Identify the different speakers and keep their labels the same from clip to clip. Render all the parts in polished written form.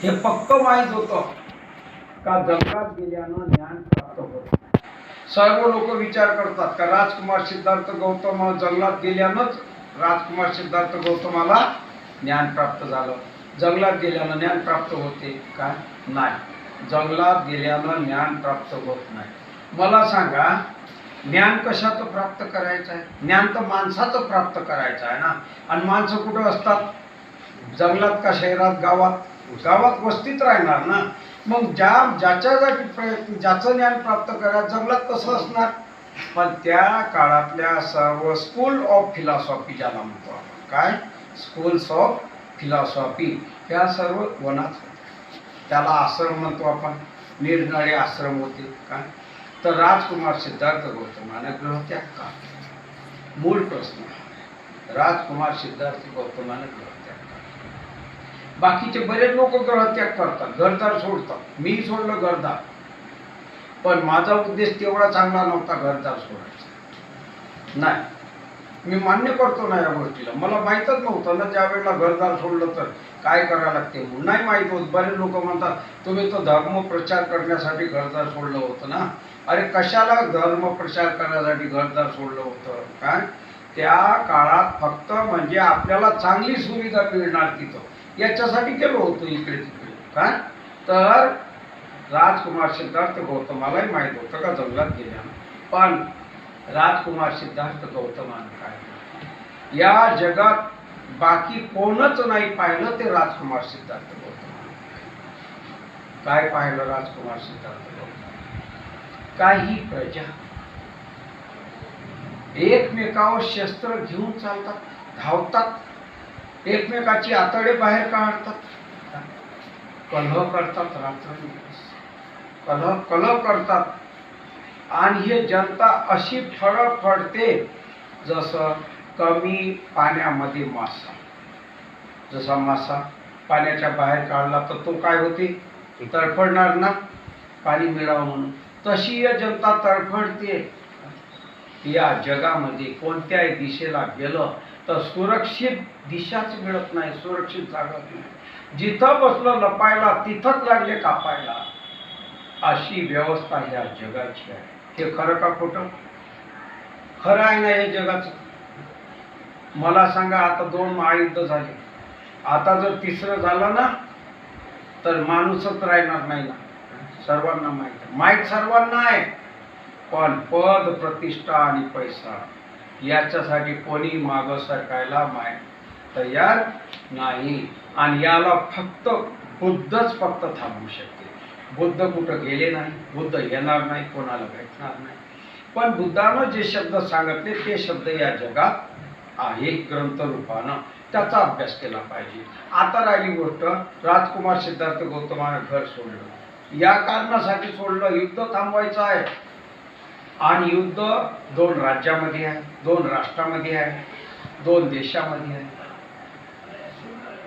Speaker 1: हे पक्क माहीत होतं का जंगलात गेल्यानं ज्ञान प्राप्त होत. सर्व लोक विचार करतात का राजकुमार सिद्धार्थ गौतम जंगलात गेल्यानंच राजकुमार सिद्धार्थ गौतमाला ज्ञान प्राप्त झालं. जंगलात गेल्यानं ज्ञान प्राप्त होते का? नाही, जंगलात गेल्यानं ज्ञान प्राप्त होत नाही. मला सांगा, ज्ञान कशाचं प्राप्त करायचं आहे? ज्ञान तर माणसाचं प्राप्त करायचं आहे ना. आणि माणसं कुठं असतात? जंगलात का शहरात? गावात. गावात वस्तीत राहणार ना. मग ज्याच्यासाठी प्रयत्न, ज्याचं ज्ञान प्राप्त करा जंगलात कसं असणार? पण त्या काळातल्या सर्व स्कूल ऑफ फिलॉसॉफी ज्याला म्हणतो आपण, काय स्कूल्स ऑफ फिलॉसॉफी, ह्या सर्व वनात होत्या. त्याला आश्रम म्हणतो आपण, निरनिराळे आश्रम होते. काय तर राजकुमार सिद्धार्थ गौतमाने गृहत्याग का? मूळ प्रश्न. राजकुमार सिद्धार्थ गौतमाने गृहत्याग का? बाकीचे बरेच लोक गृहत्याग करतात, घरदार सोडतात. मी सोडलं घरदार, पण माझा उद्देश तेवढा चांगला नव्हता घरदार सोडायचा. नाही, मी मान्य करतो ना या गोष्टीला. मला माहीतच नव्हतं ना ज्या वेळेला घरदार सोडलं तर काय करायला लागते म्हणून. नाही माहीत होत. बरेच लोक म्हणतात तुम्ही तो धर्म प्रचार करण्यासाठी घरदार सोडलं होतं ना. अरे कशाला धर्म प्रचार करण्यासाठी घरदार सोडलं होतं? काय त्या काळात फक्त म्हणजे आपल्याला चांगली सुविधा मिळणार तिथं, याच्यासाठी गेलो होतो इकडे तिकडे. काय तर राजकुमार सिद्धार्थ गौतमालाही माहीत होतं का जंगलात गेल्यानं. पण राजकुमार सिद्धार्थ गौतमानं काय या जगात बाकी कोणच नाही पाहिलं ते राजकुमार सिद्धार्थ गौतम. काय पाहिलं राजकुमार सिद्धार्थ गौतम? काही प्रजा एकमेकावर शस्त्र घेऊन चालतात, धावतात, एकमेकाची आतडे बाहेर काढतात, कलह करतात, रात्रंदिवस कलह करतात. आणि हे जनता अशी फडफडते जसं कमी पाण्यामध्ये मासा. जसा मासा पाण्याच्या बाहेर काढला तर तो काय होते? तडफडणार ना, पाणी मिळावं म्हणून. तशी या जनता तडफडते. या जगामध्ये कोणत्याही दिशेला गेलं तर सुरक्षित दिशाच मिळत नाही, सुरक्षित जागा नाही. जिथं बसलं लपायला तिथंच लागले कापायला. अशी व्यवस्था ह्या जगाची आहे. हे खरं का खोटं? खरं आहे ना हे जगाचं. मला सांगा, आता 2 महायुद्ध झाले, आता जर तिसरं झालं ना तर माणूसच राहणार नाही ना. सर्वांना माहीत सर्वांना आहे. पण पद, प्रतिष्ठा आणि पैसा याच्यासाठी कोणी मागं सरकायला तयार नाही. आणि याला फक्त बुद्धच फक्त थांबवू शकते. बुद्ध कुठं गेले नाही, बुद्ध येणार नाही, कोणाला भेटणार नाही. पण बुद्धानं जे शब्द सांगितले ते शब्द या जगात आहे ग्रंथ रूपानं, त्याचा अभ्यास केला पाहिजे. आता राहिली गोष्ट, राजकुमार सिद्धार्थ गौतमानं घर सोडलं. या कारणासाठी सोडलं, युद्ध थांबवायचं आहे. आणि युद्ध 2 राज्यामध्ये आहे, 2 राष्ट्रामध्ये आहे, 2 देशामध्ये आहे,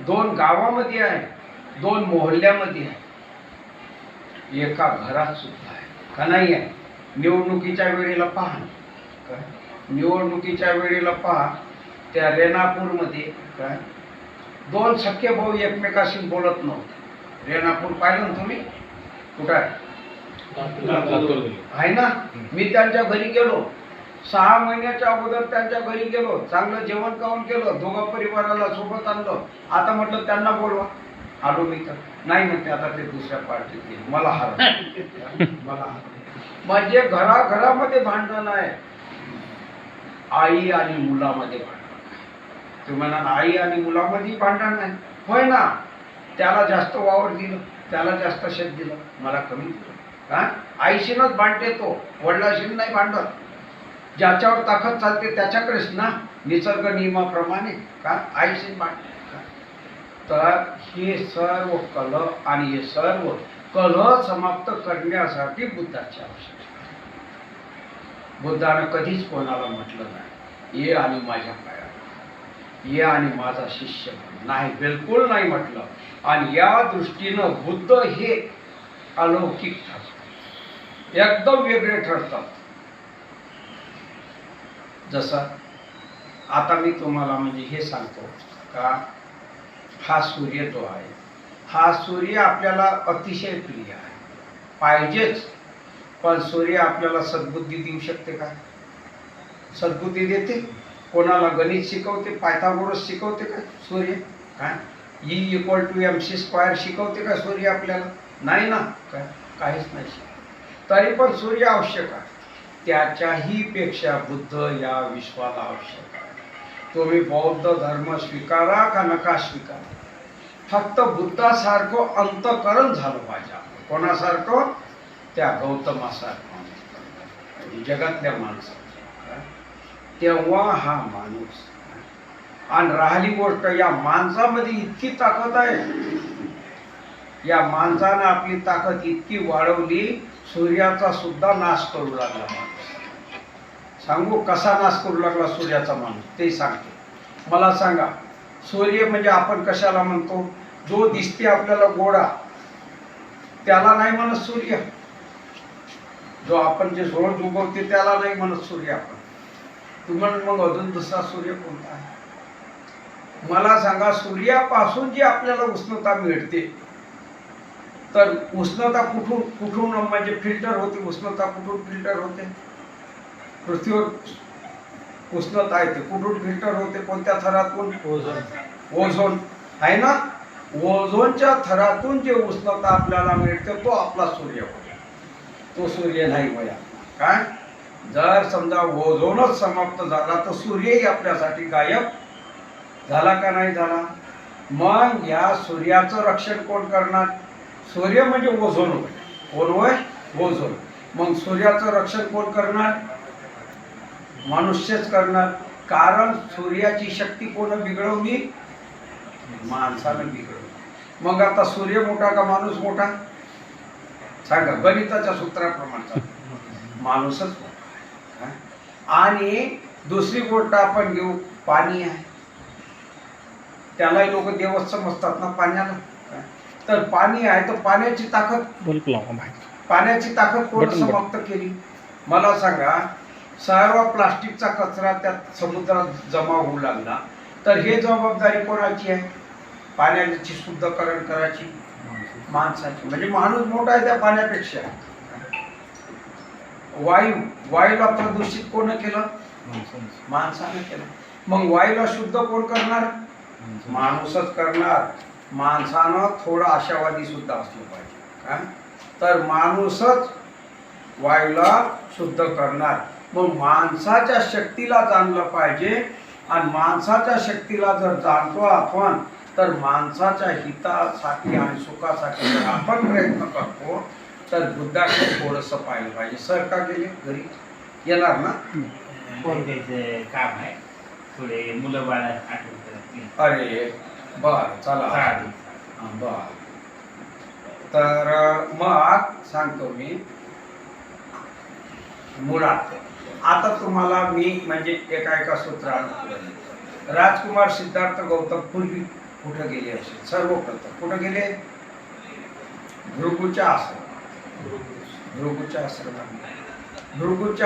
Speaker 1: 2 गावामध्ये आहे, 2 मोहल्ल्यामध्ये आहे, एका घरात सुद्धा आहे का नाही आहे. निवडणुकीच्या वेळेला पहा, निवडणुकीच्या वेळेला पहा, त्या रेणापूरमध्ये काय 2 सख्खे भाऊ एकमेकाशी बोलत नव्हते. रेणापूर पाहिलं ना तुम्ही? कुठं आहे ना. मी त्यांच्या घरी गेलो, 6 महिन्याच्या अगोदर त्यांच्या घरी गेलो, चांगलं जेवण खाऊन केलं, दोघं परिवाराला सोबत आणलं. आता म्हटलं त्यांना बोलवा, आलो मी तर नाही म्हणते, आता ते दुसऱ्या पार्टीत गेले. मला मला म्हणजे घराघरामध्ये भांडण आहे. आई आणि मुलामध्ये भांडण. तुम्ही म्हणा आई आणि मुलामध्ये भांडण नाही, होय ना. त्याला जास्त वावर दिलं, त्याला जास्त शेत दिलं, मला कमी दिलं. का आईशीनच भांडते तो, वडिलाशीन नाही भांडत. ज्याच्यावर ताकद चालते त्याच्याकडेच ना, निसर्ग नियमाप्रमाणे. का आईशीन भांडते. तर हे सर्व कलह आणि हे सर्व कलह समाप्त करण्यासाठी बुद्धाची आवश्यकता. बुद्धानं कधीच कोणाला म्हटलं नाही ये आणि माझ्या पायात ये आणि माझा शिष्य बन, नाही, बिलकुल नाही म्हटलं. आणि या दृष्टीनं बुद्ध हे अलौकिक ठरतात, एकदम वेगळे ठरतात. जसं आता मी तुम्हाला म्हणजे हे सांगतो का हा सूर्य जो आहे हा सूर्य आपल्याला अतिशय प्रिय आहे, पाहिजेच. पण सूर्य आपल्याला सद्बुद्धी देऊ शकते का? सद्बुद्धी देते? कोणाला गणित शिकवते? पायथागोरस शिकवते का सूर्य? काय E=mc² शिकवते का सूर्य आपल्याला? नाही ना. काय काहीच नाही शिकवत. तरी पण सूर्य आवश्यक आहे. त्याच्याही पेक्षा बुद्ध या विश्वाला आवश्यक आहे. तुम्ही बौद्ध धर्म स्वीकारा का नका स्वीकारा, फक्त बुद्धासारखं अंतकरण झालं पाहिजे. कोणासारखं? त्या गौतमासारखं, जगातल्या माणसाचं. तेव्हा हा माणूस. आणि राहिली गोष्ट, या माणसामध्ये इतकी ताकद आहे, या माणसानं आपली ताकद इतकी वाढवली, सूर्याचा सुद्धा नाश करू लागला माणूस. सांगू कसा नाश करू लागला सूर्याचा माणूस? ते सांगते. मला सांगा, सूर्य म्हणजे आपण कशाला म्हणतो? जो दिसते आपल्याला गोडा त्याला नाही म्हणत सूर्य. जो आपण जे रोज उगवते त्याला नाही म्हणत सूर्य आपण. तुम्हाला मग अजून दुसरा सूर्य कोणता आहे? मला सांगा, सूर्यापासून जी आपल्याला उष्णता मिळते, तर उष्णता कुठून कुठून म्हणजे फिल्टर होते? उष्णता कुठून फिल्टर होते? पृथ्वीवर उष्णता येते, कुठून फिल्टर होते? कोणत्या थरातून? ओझोन आहे ना. ओझोनच्या थरातून जे उष्णता आपल्याला मिळते तो आपला सूर्य होय. तो सूर्य नाही होया. काय? जर समजा ओझोनच समाप्त झाला तर सूर्यही आपल्यासाठी गायब झाला का नाही झाला? मग या सूर्याचं रक्षण कोण करणार? सूर्य म्हणजे ओझोन होय. कोण होय? ओझोन. मग सूर्याचं रक्षण कोण करणार? मनुष्यच करणार. कारण सूर्याची शक्ती कोण बिघडवली? माणसानं बिघडवली. मग आता सूर्य मोठा का माणूस मोठा? सांगा, गणिताच्या सूत्राप्रमाणे माणूसच मोठा. आणि दुसरी गोष्ट आपण घेऊ, पाणी आहे. त्यालाही लोक देवच समजतात ना पाण्याला. तर पाणी आहे, तर पाण्याची ताकद कोण समाप्त केली? मला सांगा, सर्व प्लास्टिकचा कचरा त्यात समुद्रात जमा होऊ लागला, तर हे जबाबदारी कोणाची आहे? पाण्याची शुद्धीकरण करायची माणसाची. म्हणजे माणूस मोठा आहे त्या पाण्यापेक्षा. वायूला प्रदूषित कोण केलं? माणसाने केलं. मग वायूला शुद्ध कोण करणार? माणूसच करणार. माणसानं थोडं आशावादी सुद्धा असलं पाहिजे. तर माणूसच वायूला शुद्ध करणार. मग माणसाच्या शक्तीला जाणलं पाहिजे. आणि माणसाच्या शक्तीला जर जाणतो आपण, तर माणसाच्या हितासाठी आणि सुखासाठी जर आपण प्रयत्न करतो, तर बुद्धाकडे थोडंसं पाहिलं पाहिजे. सर का गेले घरी? येणार ना?
Speaker 2: फोन घ्यायचं काम आहे, थोडे मुलं बाळ आठवण.
Speaker 1: अरे बर, चला बर. तर मग सांगतो मी मुळात. आता तुम्हाला मी म्हणजे एका सूत्रानं, राजकुमार सिद्धार्थ गौतम पूर्वी कुठं गेले असेल? सर्वप्रथम कुठं गेले? भृगूच्या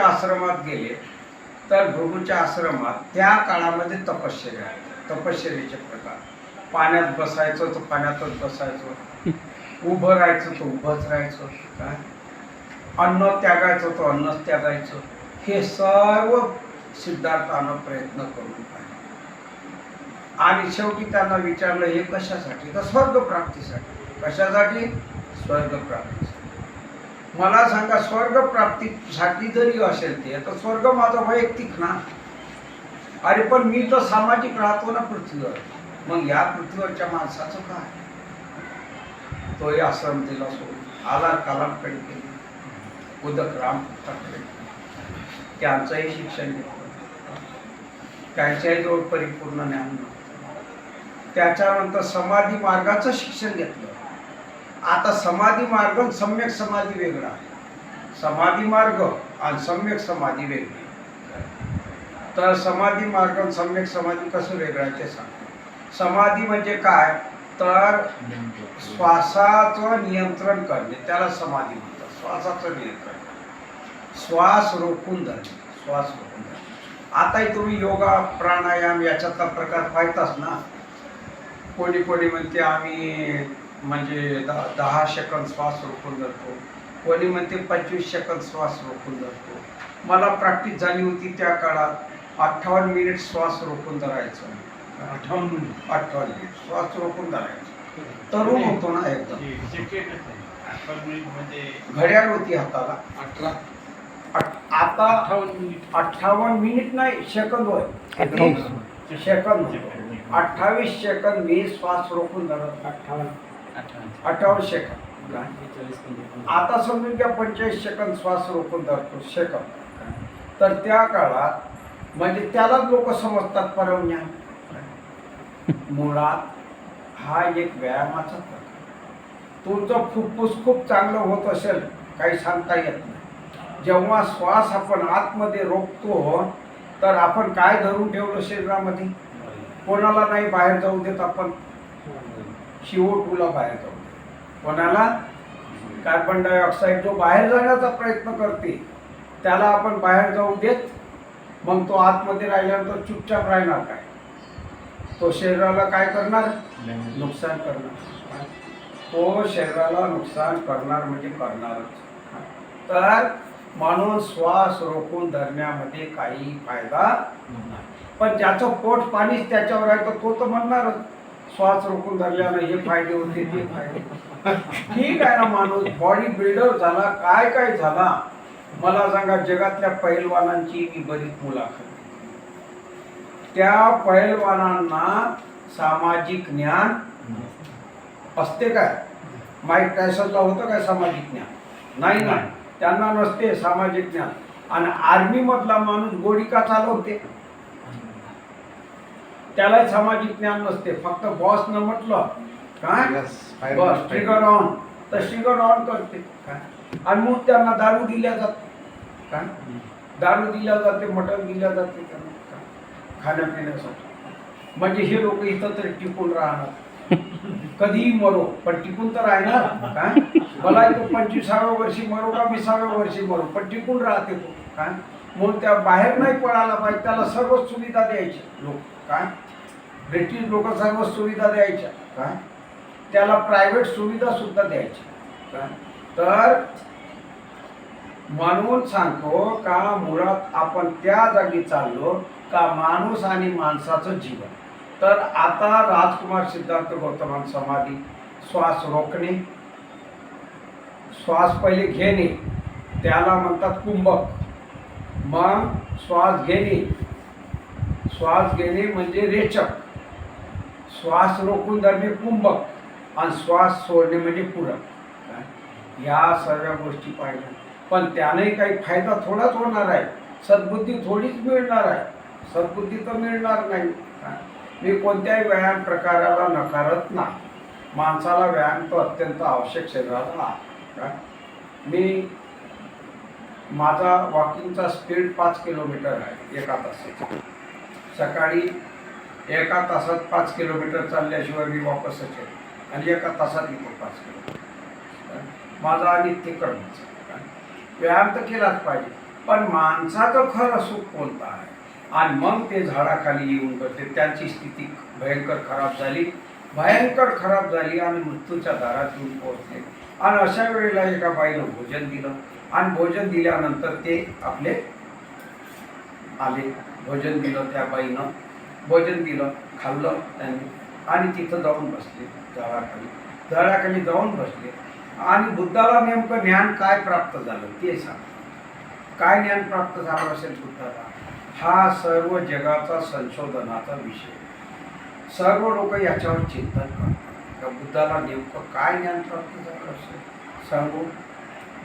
Speaker 1: आश्रमात गेले. तर भृगूच्या आश्रमात त्या काळामध्ये तपश्चर्याचे प्रकार. पाण्यात बसायचं तर पाण्यातच बसायचं, उभं राहायचं तर उभंच राहायचं, काय अन्न त्यागायचं तर अन्नच त्यागायचं. हे सर्व सिद्धार्थानं प्रयत्न करून पाहिले. आणि शेवटी त्यांना विचारलं, हे कशासाठी? तर स्वर्गप्राप्तीसाठी. कशासाठी? स्वर्गप्राप्तीसाठी. मला सांगा, स्वर्गप्राप्तीसाठी जरी असेल ते, तर स्वर्ग माझा वैयक्तिक ना. अरे पण मी तर सामाजिक राहतो ना पृथ्वीवर. मग या पृथ्वीवरच्या माणसाचं काय? तोही आश्रम दिला सोडून आला कलामकडे गेले, उदक रामपुत्राकडे. त्यांचंही शिक्षण घेतलं, त्यांच्याही जवळ परिपूर्ण ज्ञान नव्हतं. त्याच्यानंतर समाधी मार्गाचं शिक्षण घेतलं. आता समाधी मार्ग आणि सम्यक समाधी वेगळा आहे. समाधी मार्ग आणि सम्यक समाधी वेगळी. तर समाधी मार्ग आणि सम्यक समाधी कसं वेगळं आहे ते सांगतो. समाधी म्हणजे काय? तर श्वासाचं नियंत्रण करणे, त्याला समाधी म्हणतात. श्वासाचं नियंत्रण, श्वास रोखून धरणे. आताही तुम्ही योगा प्राणायाम याच्यातला प्रकार पाहताच ना. कोणी म्हणते आम्ही म्हणजे 10 सेकंद श्वास रोखून धरतो, कोणी म्हणते 25 सेकंद श्वास रोखून धरतो. मला प्रॅक्टिस झाली होती त्या काळात 58 मिनिट श्वास रोखून धरायचं. 58 मिनिट श्वास रोखून धरायचं. तरुण होतो ना एकदम. घड्याळ होती हाताला. आता 58 मिनिट नाही, सेकंद होय. सेकंद 28 सेकंद मी श्वास रोखून धरत. 58 सेकंद. आता समजून घ्या 45 सेकंद श्वास रोखून धरतो सेकंद. तर त्या काळात म्हणजे त्यालाच लोक समजतात परमज्ञान. मुळात हा एक व्यायामाचा प्रकार. तुमचं फुफ्फुस खूप चांगलं होत असेल काही सांगता येत नाही. जेव्हा श्वास आपण आतमध्ये रोखतो तर आपण काय धरून ठेवलं शरीरामध्ये? कोणाला नाही बाहेर जाऊ देत आपण. CO2ला बाहेर जाऊ देत. कोणाला? कार्बन डायऑक्साईड जो बाहेर जाण्याचा प्रयत्न करते त्याला आपण बाहेर जाऊ देत. मग तो आतमध्ये राहिल्यानंतर चुपचाप राहणार काय? तो शरीराला काय करणार? नुकसान करणार. तो शरीराला नुकसान करणार म्हणजे करणारच. तर म्हणून श्वास रोखून धरण्यामध्ये काही फायदा नाही. पण ज्याचं पोट पाणीच त्याच्यावर आहे तर तो तर म्हणणारच श्वास रोखून धरल्यानं हे फायदे होते ते फायदे. ठीक आहे ना, माणूस बॉडी बिल्डर झाला, काय काय झाला. मला सांगा, जगातल्या पैलवानांची मी बरीच मुलाखत. त्या पैलवानांना सामाजिक ज्ञान असते काय? माईक टायसनला होतं काय सामाजिक ज्ञान? नाही ना, त्यांना नसते सामाजिक ज्ञान. आणि आर्मी मधला माणूस गोळी का चालवते? त्यालाही सामाजिक ज्ञान नसते. फक्त बॉस न म्हटलं काय बस ट्रिगर ऑन तर ट्रिगर ऑन करते काय. आणि मग त्यांना दारू दिल्या जाते काय? दारू दिल्या जाते, मटण दिल्या जाते त्यांना खाण्यापिण्यासाठी. म्हणजे हे लोक इथं तरी टिकून राहणार. कधीही मरो पण टिकून तर राहणार काय. मला तो 25व्या वर्षी मरो का 20व्या वर्षी मरो पण टिकून राहते तो काय. मग त्या बाहेर नाही पडायला पाहिजे. त्याला सर्व सुविधा द्यायच्या लोक काय. ब्रिटिश लोक सर्व सुविधा द्यायच्या काय. त्याला प्रायव्हेट सुविधा सुद्धा द्यायच्या काय. तर म्हणून सांगतो का मुळात आपण त्या जागी चाललो का माणूस आणि माणसाचं जीवन. तर आता राजकुमार सिद्धार्थ गौतम समाधी श्वास रोखणे, श्वास पहिले घेणे त्याला म्हणतात कुंभक. मग श्वास घेणे, श्वास घेणे म्हणजे रेचक. श्वास रोखून धरणे कुंभक आणि श्वास सोडणे म्हणजे पूरक. या सर्व गोष्टी पाहिल्या. पण त्याने काही फायदा थोडाच होणार आहे. सद्बुद्धी थोडीच मिळणार आहे. सद्बुद्धी तर मिळणार नाही. मी कोणत्याही व्यायाम प्रकाराला नकारत नाही. माणसाला व्यायाम तो अत्यंत आवश्यक शरीराला आहे. मी माझा वॉकिंगचा स्पीड 5 किलोमीटर आहे एका तासाचा. सकाळी एका तासात 5 किलोमीटर चालल्याशिवाय मी वापसच येतो. आणि एका तासात येतो 5 किलोमीटर. माझा नित्य कर्मच. व्यायाम तर केलाच पाहिजे. पण माणसाचं खरं सुख कोणतं आहे? आणि मग ते झाडाखाली येऊन करते. त्यांची स्थिती भयंकर खराब झाली, भयंकर खराब झाली आणि मृत्यूच्या दारात येऊन पोहोचले. आणि अशा वेळेला एका बाईनं भोजन दिलं आणि भोजन दिल्यानंतर ते आपले आले. भोजन दिलं त्या बाईनं, भोजन दिलं, खाल्लं त्यांनी आणि तिथं जाऊन बसले झाडाखाली. झाडाखाली जाऊन बसले आणि बुद्धाला नेमकं ज्ञान काय प्राप्त झालं ते सांग. काय ज्ञान प्राप्त झालं असेल बुद्धाला? हा सर्व जगाचा संशोधनाचा विषय. सर्व लोक याच्यावर चिंतन करतात का बुद्धाला नेमकं काय ज्ञान प्राप्त झालं असेल. सांगू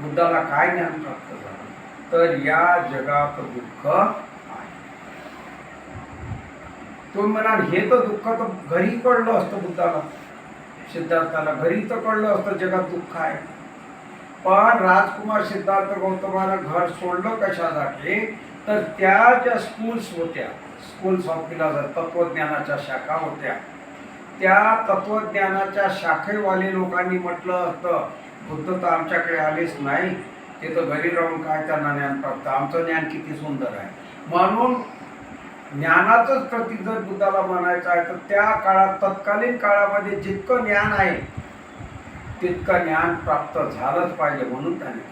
Speaker 1: बुद्धाला काय ज्ञान प्राप्त झालं? तर या जगात दुःख आहे. तुम्ही म्हणाल हे तर दुःख तर घरी कळलं असतं बुद्धाला, सिद्धार्थाला घरी तर कळलं असतं जगात दुःख आहे. पण राजकुमार सिद्धार्थ गौतमानं घर सोडलं कशासाठी? तर त्या ज्या स्कूल्स होत्या, स्कूल्स ऑफ फिलॉसॉफी, तत्वज्ञानाच्या शाखा होत्या, त्या तत्वज्ञानाच्या शाखेवाले लोकांनी म्हटलं असतं बुद्ध तर आमच्याकडे आलेच नाही, ते तर घरी राहून काय त्यांना ज्ञान प्राप्त, आमचं ज्ञान किती सुंदर आहे. म्हणून ज्ञानाचंच प्रतीक जर बुद्धाला म्हणायचं आहे तर त्या काळात तत्कालीन काळामध्ये जितकं ज्ञान आहे तितकं ज्ञान प्राप्त झालंच पाहिजे म्हणून त्याने